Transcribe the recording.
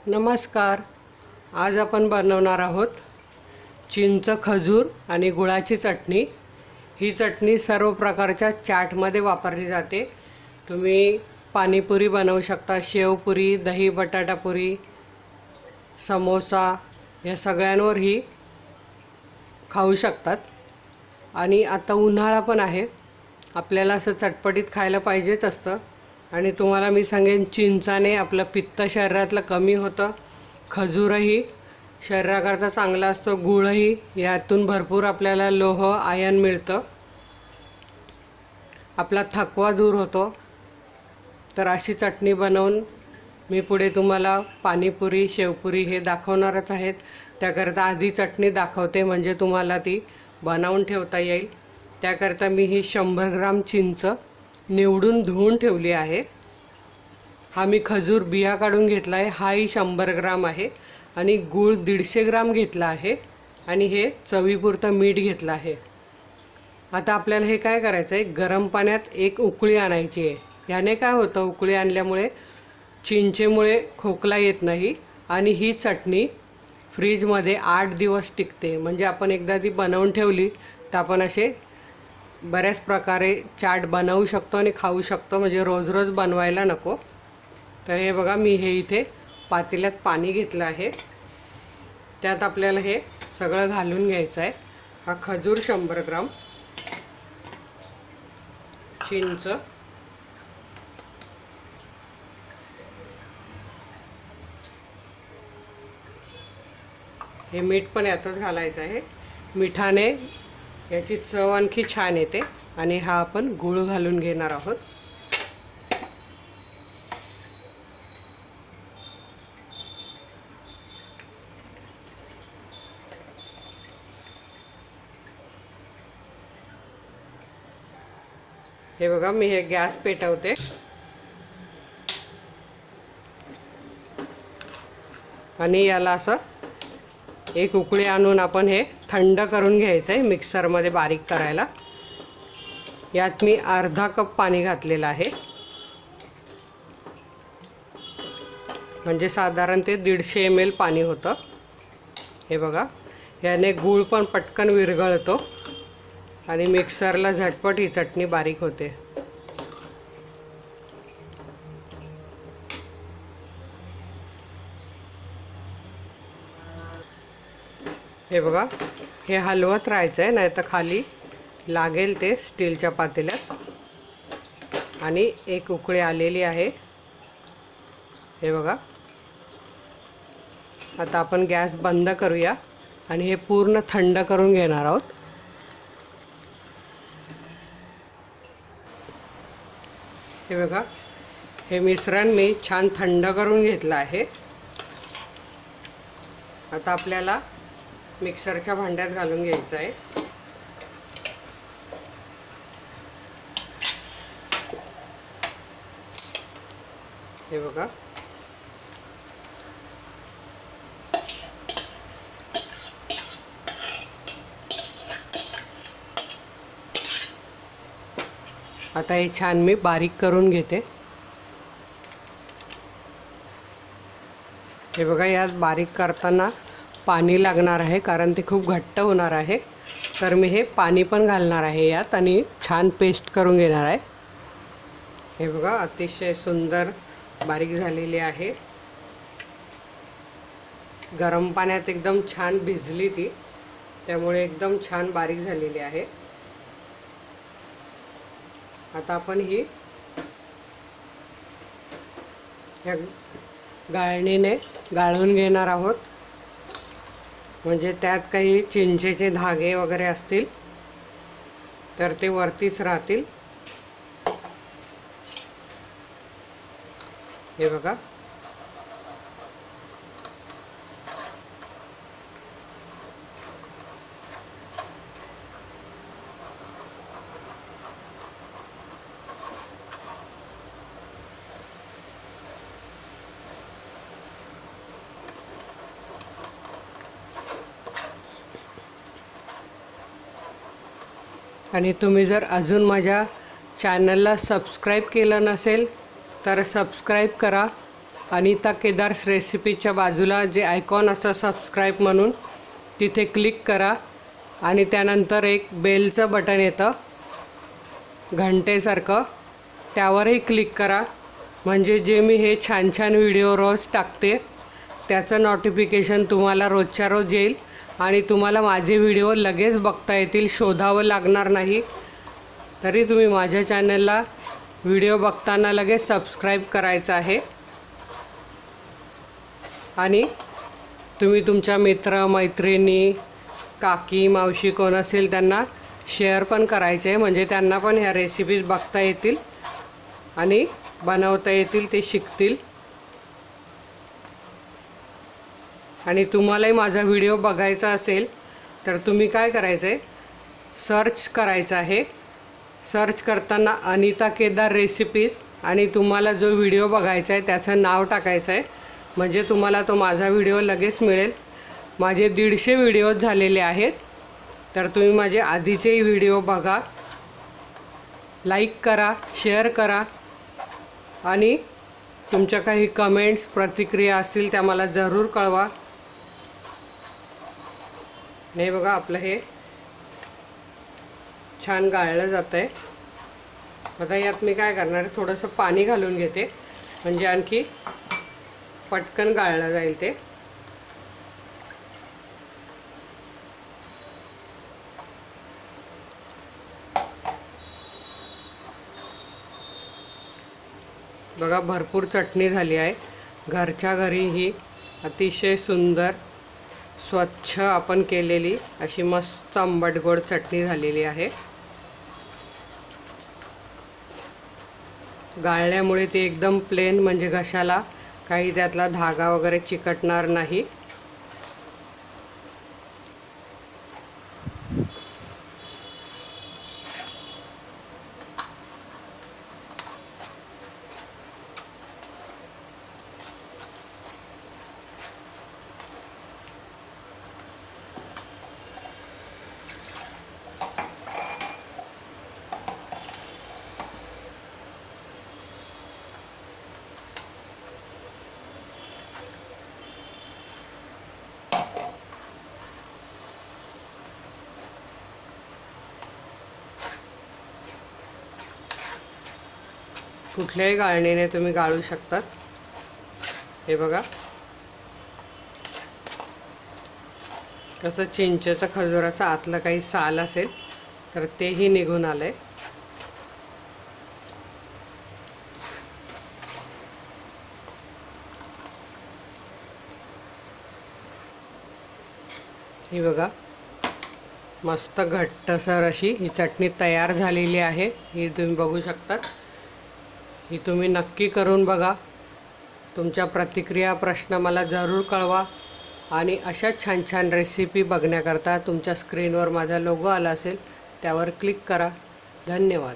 नमस्कार। आज आपण बनवणार आहोत चिंच, खजूर आणि गुळाची चटणी। ही चटणी सर्व प्रकारच्या चाटमध्ये वापरली जाते। तुम्ही पाणीपुरी बनवू शकता, शेवपुरी, दही बटाटा पुरी, समोसा या सगळ्यांवर ही खाऊ शकतात। आणि आता उन्हाळा पण आहे, आपल्याला असं चटपटीत खायला पाहिजेच असतं। आणि तुम्हाला मी सांगेन, चिंचाने आपलं पित्त शरीरातलं कमी होतं, खजूरही शरीराकरता चांगला असतो, गुळही यातून भरपूर आपल्याला लोह आयन मिळतं, आपला थकवा दूर होतो। तर अशी चटणी बनवून मी पुढे तुम्हाला पाणीपुरी, शेवपुरी हे दाखवणारच आहेत। त्याकरता आधी चटणी दाखवते, म्हणजे तुम्हाला ती बनवून ठेवता येईल। त्याकरता मी ही 100 ग्राम चिंच निवडून धुवून ठेवली आहे। हा मी खजूर बिया काढून घेतला आहे, हाही 100 ग्राम आहे। आणि गूळ 150 ग्राम घेतला आहे आणि हे चवीपुरतं मीठ घेतलं आहे। आता आपल्याला हे काय करायचं आहे, गरम पाण्यात एक उकळी आणायची आहे। याने काय होतं, उकळी आणल्यामुळे चिंचेमुळे खोकला येत नाही आणि ही चटणी फ्रीजमध्ये 8 दिवस टिकते। म्हणजे आपण एकदा ती बनवून ठेवली तर आपण असे बऱ्याच प्रकारे चाट बनवू शकतो आणि खाऊ शकतो, म्हणजे रोज रोज बनवायला नको। तर हे बघा, मी हे इथे पातेल्यात पाणी घेतलं आहे, त्यात आपल्याला हे सगळं घालून घ्यायचं आहे। हा खजूर 100 ग्राम, चिंच, हे मीठ पण यातच घालायचं आहे। मिठाने याची चव आणखी छान येते। आणि हा आपण गूळ घालून घेणार आहोत। हे बघा, मी हे गॅस पेटवते आणि याला असं एक उकळी आणून आपण हे थंड करून घ्यायचं आहे, मिक्सरमध्ये बारीक करायला। यात मी अर्धा कप पाणी घातलेलं आहे, म्हणजे साधारण ते 150 ml पाणी होतं। हे बघा, याने गूळ पण पटकन विरघळतो आणि मिक्सरला झटपट ही चटणी बारीक होते। हे बघा, हे हलवत राहायचं आहे, नाही तर खाली लागेल ते स्टीलच्या पातेल्यात। आणि एक उकळी आलेली आहे। हे बघा, आता आपण गॅस बंद करूया आणि हे पूर्ण थंड करून घेणार आहोत। हे बघा, हे मिश्रण मी छान थंड करून घेतलं आहे। आता आपल्याला मिक्सरच्या भांड्यात घालून घ्यायचं आहे। हे बघा, आता हे छान मी बारीक करून घेते। हे बघा, यात बारीक करताना पाणी लागणार आहे, कारण ते खूप घट्ट होणार आहे। तर मी हे पाणी पण घालणार आहे यात आणि छान पेस्ट करून घेणार आहे। हे बघा, अतिशय सुंदर बारीक झालेली आहे। गरम पाण्यात एकदम छान भिजली ती, त्यामुळे एकदम छान बारीक झालेली आहे। आता आपण ही या गाळणीने गाळून घेणार आहोत, म्हणजे त्यात काही चिंचेचे धागे वगैरे असतील तर ते वरतीच राहतील। हे बघा, आणि तुम्ही जर अजून माझ्या चॅनलला सबस्क्राईब केलं नसेल तर सबस्क्राईब करा अनिता केदार्स रेसिपीच्या बाजूला जे आयकॉन असतं सबस्क्राईब म्हणून, तिथे क्लिक करा आणि त्यानंतर एक बेलचं बटन येतं घंटेसारखं, त्यावरही क्लिक करा. म्हणजे जे मी हे छान छान व्हिडिओ रोज टाकते त्याचं नोटिफिकेशन तुम्हाला रोजच्या रोज येईल आणि तुम्हाला माझे व्हिडिओ लगेच बघता येतील, शोधावं लागणार नाही. तरी तुम्ही माझ्या चॅनलला व्हिडिओ बघताना लगेच सबस्क्राईब करायचं आहे आणि तुम्ही तुमच्या मित्र मैत्रिणी, काकी, मावशी कोण असेल त्यांना शेअर पण करायचे आहे. म्हणजे त्यांना पण ह्या रेसिपीज बघता येतील आणि बनवता येतील, ते शिकतील. आणि तुम्हालाही माझा व्हिडिओ बघायचा असेल तर तुम्ही काय करायचं आहे, सर्च करायचं आहे. सर्च करताना अनिता केदार रेसिपीज आणि तुम्हाला जो व्हिडिओ बघायचा आहे त्याचं नाव टाकायचं आहे. म्हणजे तुम्हाला तो माझा व्हिडिओ लगेच मिळेल. माझे 150 व्हिडिओज झालेले आहेत, तर तुम्ही माझे आधीचेही व्हिडिओ बघा, लाईक करा, शेअर करा आणि तुमच्या काही कमेंट्स, प्रतिक्रिया असतील त्या मला जरूर कळवा. नाही बघा, आपलं हे छान गाळलं जातं आहे. आता यात मी काय करणार आहे, थोडंसं पाणी घालून घेते म्हणजे आणखी पटकन गाळलं जाईल ते. बघा, भरपूर चटणी झाली आहे. घरच्या घरी ही अतिशय सुंदर, स्वच्छ आपण केलेली अशी मस्त आंबट गोड चटणी झालेली आहे. गाळल्यामुळे ती एकदम प्लेन, म्हणजे घशाला काही त्यातला धागा वगैरे चिकटणार नाही. कुठल्याही गाळणीने तुम्ही गाळू शकतात. हे बघा कसं चिंचेचं, खजुराचं आतलं काही साल असेल तर तेही निघून आलंय. ही बघा मस्त घट्टसर अशी ही चटणी तयार झालेली आहे. ही तुम्ही बघू शकतात. ही तुम्ही नक्की करून बघा. तुमच्या प्रतिक्रिया, प्रश्न मला जरूर कळवा. आणि अशा छान छान रेसिपी बघण्याकरता तुमच्या स्क्रीनवर माझा लोगो आला असेल त्यावर क्लिक करा. धन्यवाद.